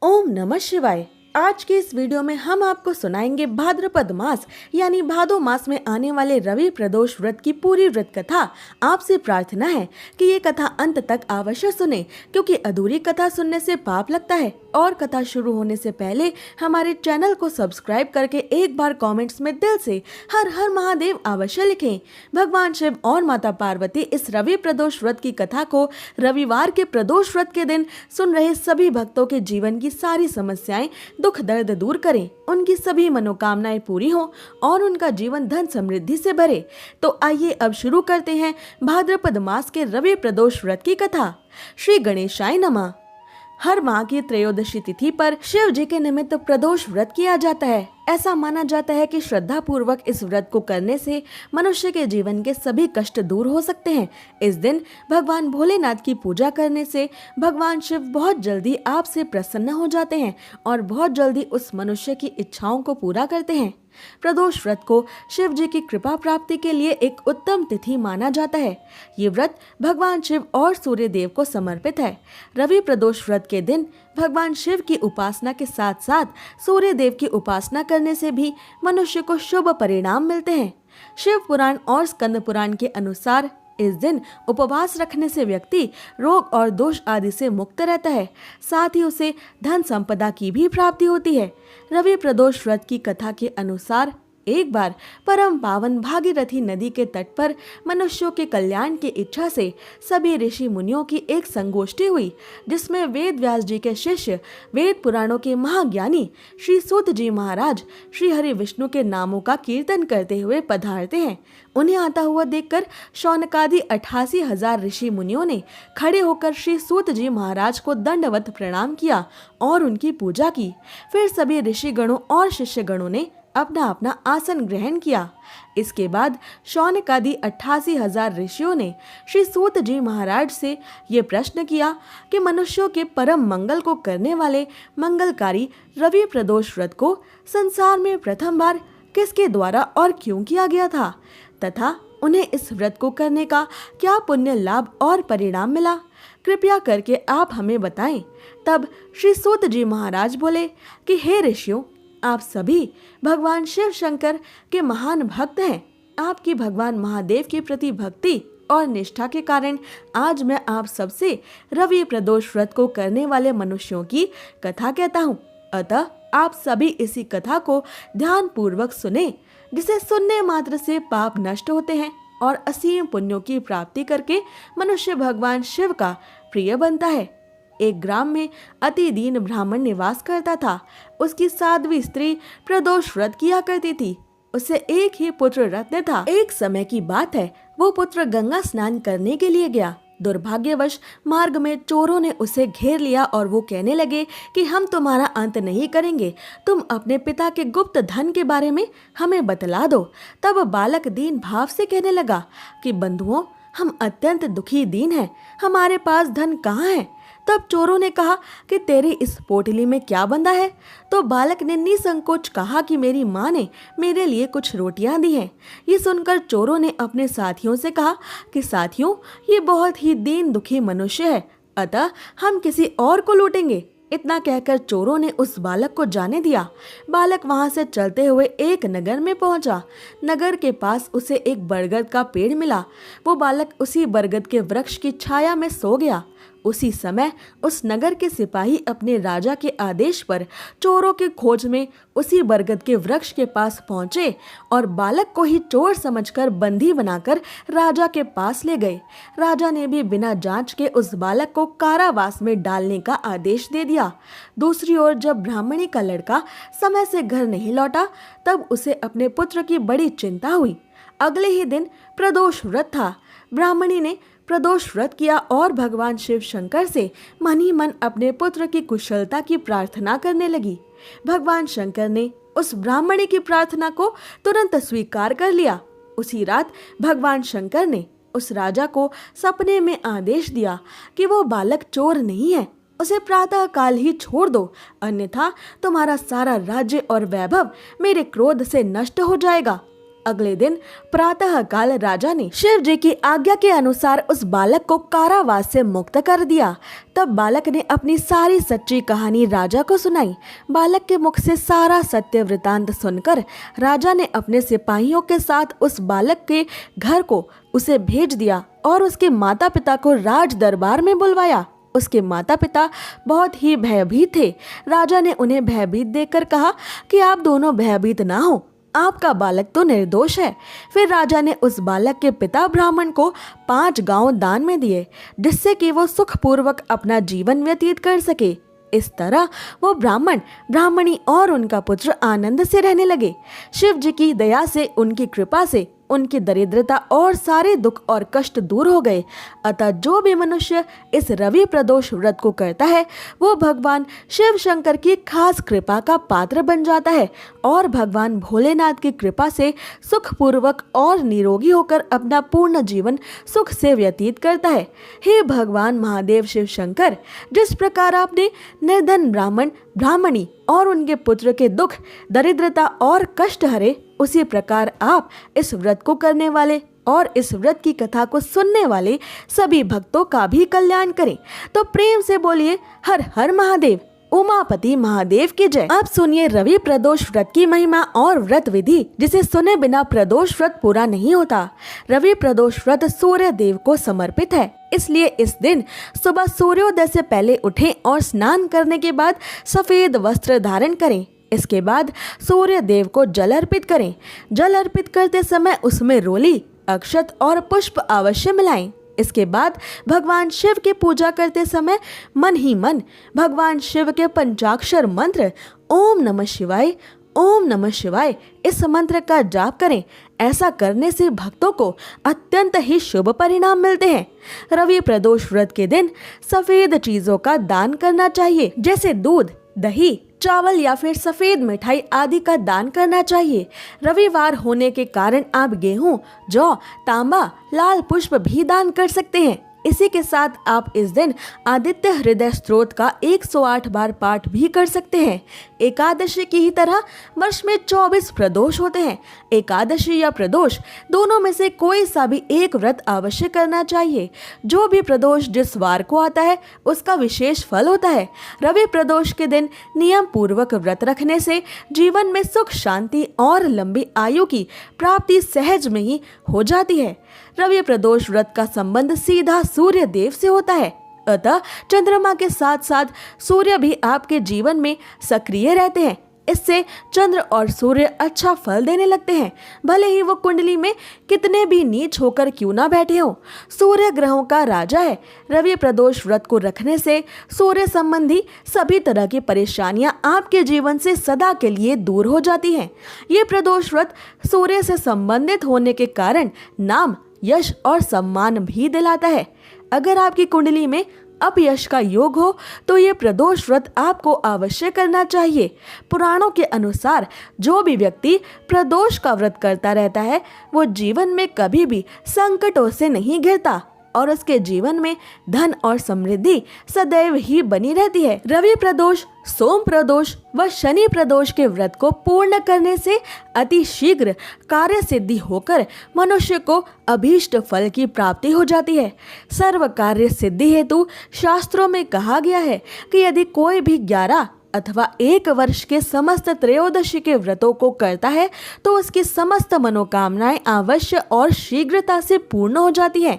ओम नमः शिवाय। आज के इस वीडियो में हम आपको सुनाएंगे भाद्रपद मास यानी भादो मास में आने वाले रवि प्रदोष व्रत की पूरी व्रत कथा। आपसे प्रार्थना है कि ये कथा अंत तक अवश्य सुने, क्योंकि अधूरी कथा सुनने से पाप लगता है। और कथा शुरू होने से पहले हमारे चैनल को सब्सक्राइब करके एक बार कमेंट्स में दिल से हर हर महादेव अवश्य लिखें। भगवान शिव और माता पार्वती इस रवि प्रदोष व्रत की कथा को रविवार के प्रदोष व्रत के दिन सुन रहे सभी भक्तों के जीवन की सारी समस्याएं, दुख दर्द दूर करें, उनकी सभी मनोकामनाएं पूरी हों और उनका जीवन धन समृद्धि से भरे। तो आइए अब शुरू करते हैं भाद्रपद मास के रवि प्रदोष व्रत की कथा। श्री गणेशाय नमः। हर माह की त्रयोदशी तिथि पर शिव जी के निमित्त प्रदोष व्रत किया जाता है। ऐसा माना जाता है कि श्रद्धा पूर्वक इस व्रत को करने से मनुष्य के जीवन के सभी कष्ट दूर हो सकते हैं। इस दिन भगवान भोलेनाथ की पूजा करने से भगवान शिव बहुत जल्दी आपसे प्रसन्न हो जाते हैं और बहुत जल्दी उस मनुष्य की इच्छाओं को पूरा करते हैं। प्रदोष व्रत को शिव जी की कृपा प्राप्ति के लिए एक उत्तम तिथि माना जाता है। ये व्रत भगवान शिव और सूर्य देव को समर्पित है। रवि प्रदोष व्रत के दिन भगवान शिव की उपासना के साथ साथ सूर्य देव की उपासना करने से भी मनुष्य को शुभ परिणाम मिलते हैं। शिव पुराण और स्कंद पुराण के अनुसार इस दिन उपवास रखने से व्यक्ति रोग और दोष आदि से मुक्त रहता है, साथ ही उसे धन संपदा की भी प्राप्ति होती है। रवि प्रदोष व्रत की कथा के अनुसार एक बार परम पावन भागीरथी नदी के तट पर मनुष्यों के कल्याण की इच्छा से सभी ऋषि मुनियों की एक संगोष्ठी हुई, जिसमें वेद व्यास जी के शिष्य वेद पुराणों के महाज्ञानी श्री सूत जी महाराज श्री हरि विष्णु के नामों का कीर्तन करते हुए पधारते हैं। उन्हें आता हुआ देखकर शौनकादि 88,000 ऋषि मुनियों ने खड़े होकर श्री सूत जी महाराज को दंडवत प्रणाम किया और उनकी पूजा की। फिर सभी ऋषिगणों और शिष्यगणों ने अपना अपना आसन ग्रहण किया। इसके बाद शौनकादि 88,000 ऋषियों ने श्री सूत जी महाराज से ये प्रश्न किया कि मनुष्यों के परम मंगल को करने वाले मंगलकारी रवि प्रदोष व्रत को संसार में प्रथम बार किसके द्वारा और क्यों किया गया था, तथा उन्हें इस व्रत को करने का क्या पुण्य लाभ और परिणाम मिला, कृपया करके आप हमें बताएं। तब श्री सूत जी महाराज बोले कि हे ऋषियों, आप सभी भगवान शिव शंकर के महान भक्त हैं। आपकी भगवान महादेव के प्रति भक्ति और निष्ठा के कारण आज मैं आप सबसे रवि प्रदोष व्रत को करने वाले मनुष्यों की कथा कहता हूँ। अतः आप सभी इसी कथा को ध्यान पूर्वक सुने, जिसे सुनने मात्र से पाप नष्ट होते हैं और असीम पुण्यों की प्राप्ति करके मनुष्य भगवान शिव का प्रिय बनता है। एक ग्राम में अति दीन ब्राह्मण निवास करता था। उसकी साध्वी स्त्री प्रदोष व्रत किया करती थी। उसे एक ही पुत्र रत्न था। एक समय की बात है, वो पुत्र गंगा स्नान करने के लिए गया। दुर्भाग्यवश मार्ग में चोरों ने उसे घेर लिया और वो कहने लगे कि हम तुम्हारा अंत नहीं करेंगे, तुम अपने पिता के गुप्त धन के बारे में हमें बतला दो। तब बालक दीन भाव से कहने लगा कि बंधुओं, हम अत्यंत दुखी दीन हैं, हमारे पास धन कहाँ है। तब चोरों ने कहा कि तेरी इस पोटली में क्या बंधा है। तो बालक ने निसंकोच कहा कि मेरी माँ ने मेरे लिए कुछ रोटियां दी हैं। ये सुनकर चोरों ने अपने साथियों से कहा कि साथियों, ये बहुत ही दीन दुखी मनुष्य है, अतः हम किसी और को लूटेंगे। इतना कहकर चोरों ने उस बालक को जाने दिया। बालक वहां से चलते हुए एक नगर में पहुंचा। नगर के पास उसे एक बरगद का पेड़ मिला। वो बालक उसी बरगद के वृक्ष की छाया में सो गया। उसी समय उस नगर के सिपाही अपने राजा के आदेश पर चोरों के खोज में उसी बरगद के वृक्ष के पास पहुंचे और बालक को ही चोर समझकर बंदी बनाकर राजा के पास ले गए। राजा ने भी बिना जांच के उस बालक को कारावास में डालने का आदेश दे दिया। दूसरी ओर जब ब्राह्मणी का लड़का समय से घर नहीं लौटा, तब उसे अपने पुत्र की बड़ी चिंता हुई। अगले ही दिन प्रदोष व्रत था। ब्राह्मणी ने प्रदोष व्रत किया और भगवान शिव शंकर से मन ही मन अपने पुत्र की कुशलता की प्रार्थना करने लगी। भगवान शंकर ने उस ब्राह्मणी की प्रार्थना को तुरंत स्वीकार कर लिया। उसी रात भगवान शंकर ने उस राजा को सपने में आदेश दिया कि वो बालक चोर नहीं है, उसे प्रातः काल ही छोड़ दो, अन्यथा तुम्हारा सारा राज्य और वैभव मेरे क्रोध से नष्ट हो जाएगा। अगले दिन प्रातः काल राजा ने शिव जी की आज्ञा के अनुसार उस बालक को कारावास से मुक्त कर दिया। तब बालक ने अपनी सारी सच्ची कहानी राजा को सुनाई। बालक के मुख से सारा सत्य वृतांत सुनकर राजा ने अपने सिपाहियों के साथ उस बालक के घर को उसे भेज दिया और उसके माता पिता को राज दरबार में बुलवाया। उसके माता पिता बहुत ही भयभीत थे। राजा ने उन्हें भयभीत देखकर कहा कि आप दोनों भयभीत ना हो, आपका बालक तो निर्दोष है। फिर राजा ने उस बालक के पिता ब्राह्मण को 5 गांव दान में दिए, जिससे कि वो सुखपूर्वक अपना जीवन व्यतीत कर सके। इस तरह वो ब्राह्मण, ब्राह्मणी और उनका पुत्र आनंद से रहने लगे। शिव जी की दया से, उनकी कृपा से उनकी दरिद्रता और सारे दुख और कष्ट दूर हो गए। अतः जो भी मनुष्य इस रवि प्रदोष व्रत को करता है वो भगवान शिव शंकर की खास कृपा का पात्र बन जाता है और भगवान भोलेनाथ की कृपा से सुखपूर्वक और निरोगी होकर अपना पूर्ण जीवन सुख से व्यतीत करता है। हे भगवान महादेव शिव शंकर, जिस प्रकार आपने निर्धन ब्राह्मण, ब्राह्मणी और उनके पुत्र के दुख, दरिद्रता और कष्ट हरे, उसी प्रकार आप इस व्रत को करने वाले और इस व्रत की कथा को सुनने वाले सभी भक्तों का भी कल्याण करें। तो प्रेम से बोलिए हर हर महादेव, उमापति महादेव की जय। अब सुनिए रवि प्रदोष व्रत की महिमा और व्रत विधि, जिसे सुने बिना प्रदोष व्रत पूरा नहीं होता। रवि प्रदोष व्रत सूर्य देव को समर्पित है, इसलिए इस दिन सुबह सूर्योदय से पहले उठें और स्नान करने के बाद सफेद वस्त्र धारण करें। इसके बाद सूर्य देव को जल अर्पित करें। जल अर्पित करते समय उसमें रोली, अक्षत और पुष्प अवश्य मिलाएं। इसके बाद भगवान शिव की पूजा करते समय मन ही मन भगवान शिव के पंचाक्षर मंत्र ओम नमः शिवाय, ओम नमः शिवाय इस मंत्र का जाप करें। ऐसा करने से भक्तों को अत्यंत ही शुभ परिणाम मिलते हैं। रवि प्रदोष व्रत के दिन सफेद चीजों का दान करना चाहिए, जैसे दूध, दही, चावल या फिर सफेद मिठाई आदि का दान करना चाहिए। रविवार होने के कारण आप गेहूं, जौ, तांबा, लाल पुष्प भी दान कर सकते हैं। इसी के साथ आप इस दिन आदित्य हृदय स्तोत्र का 108 बार पाठ भी कर सकते हैं। एकादशी की ही तरह वर्ष में 24 प्रदोष होते हैं। एकादशी या प्रदोष दोनों में से कोई सा भी एक व्रत अवश्य करना चाहिए। जो भी प्रदोष जिस वार को आता है उसका विशेष फल होता है। रवि प्रदोष के दिन नियम पूर्वक व्रत रखने से जीवन में सुख, शांति और लंबी आयु की प्राप्ति सहज में ही हो जाती है। रवि प्रदोष व्रत का संबंध सीधा सूर्य देव से होता है, अतः चंद्रमा के साथ साथ सूर्य भी आपके जीवन में सक्रिय रहते हैं। इससे चंद्र और सूर्य अच्छा फल देने लगते हैं, भले ही वो कुंडली में कितने भी नीच होकर क्यों ना बैठे हो। सूर्य ग्रहों का राजा है। रवि प्रदोष व्रत को रखने से सूर्य संबंधी सभी तरह की परेशानियां आपके जीवन से सदा के लिए दूर हो जाती हैं। ये प्रदोष व्रत सूर्य से संबंधित होने के कारण नाम, यश और सम्मान भी दिलाता है। अगर आपकी कुंडली में अपयश का योग हो तो ये प्रदोष व्रत आपको अवश्य करना चाहिए। पुराणों के अनुसार जो भी व्यक्ति प्रदोष का व्रत करता रहता है वो जीवन में कभी भी संकटों से नहीं घिरता और उसके जीवन में धन और समृद्धि सदैव ही बनी रहती है। रवि प्रदोष, सोम प्रदोष व शनि प्रदोष के व्रत को पूर्ण करने से अति शीघ्र कार्य सिद्धि होकर मनुष्य को अभीष्ट फल की प्राप्ति हो जाती है। सर्व कार्य सिद्धि हेतु शास्त्रों में कहा गया है कि यदि कोई भी 11 अथवा 1 वर्ष के समस्त त्रयोदशी के व्रतों को करता है तो उसकी समस्त मनोकामनाएं अवश्य और शीघ्रता से पूर्ण हो जाती है।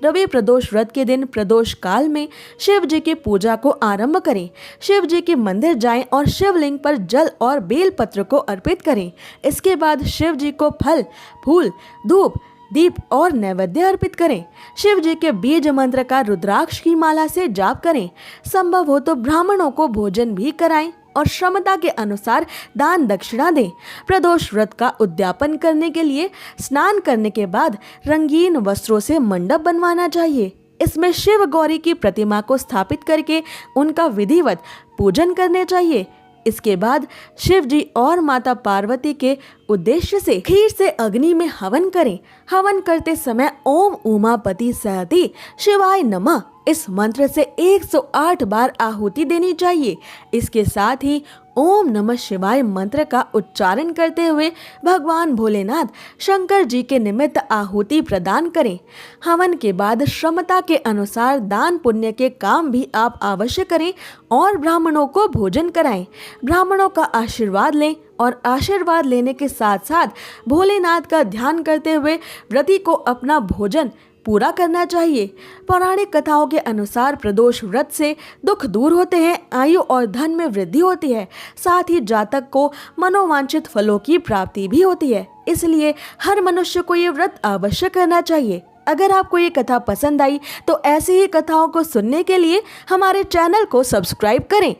रवि प्रदोष व्रत के दिन प्रदोष काल में शिव जी की पूजा को आरंभ करें। शिव जी के मंदिर जाएं और शिवलिंग पर जल और बेल पत्र को अर्पित करें। इसके बाद शिव जी को फल, फूल, धूप, दीप और नैवेद्य अर्पित करें। शिव जी के बीज मंत्र का रुद्राक्ष की माला से जाप करें। संभव हो तो ब्राह्मणों को भोजन भी कराएं और क्षमता के अनुसार दान दक्षिणा दें। प्रदोष व्रत का उद्यापन करने के लिए स्नान करने के बाद रंगीन वस्त्रों से मंडप बनवाना चाहिए। इसमें शिव गौरी की प्रतिमा को स्थापित करके उनका विधिवत पूजन करने चाहिए। इसके बाद शिव जी और माता पार्वती के उद्देश्य से खीर से अग्नि में हवन करें। हवन करते समय ओम उमापति सहति शिवाय नमः इस मंत्र से 108 बार आहुति देनी चाहिए। इसके साथ ही ओम नमः शिवाय मंत्र का उच्चारण करते हुए भगवान भोलेनाथ शंकर जी के निमित्त आहुति प्रदान करें। हवन के बाद क्षमता के अनुसार दान पुण्य के काम भी आप अवश्य करें और ब्राह्मणों को भोजन कराएं। ब्राह्मणों का आशीर्वाद लें और आशीर्वाद लेने के साथ साथ भोलेनाथ का ध्यान करते हुए व्रती को अपना भोजन पूरा करना चाहिए। पौराणिक कथाओं के अनुसार प्रदोष व्रत से दुख दूर होते हैं, आयु और धन में वृद्धि होती है, साथ ही जातक को मनोवांछित फलों की प्राप्ति भी होती है। इसलिए हर मनुष्य को ये व्रत अवश्य करना चाहिए। अगर आपको ये कथा पसंद आई तो ऐसी ही कथाओं को सुनने के लिए हमारे चैनल को सब्सक्राइब करें।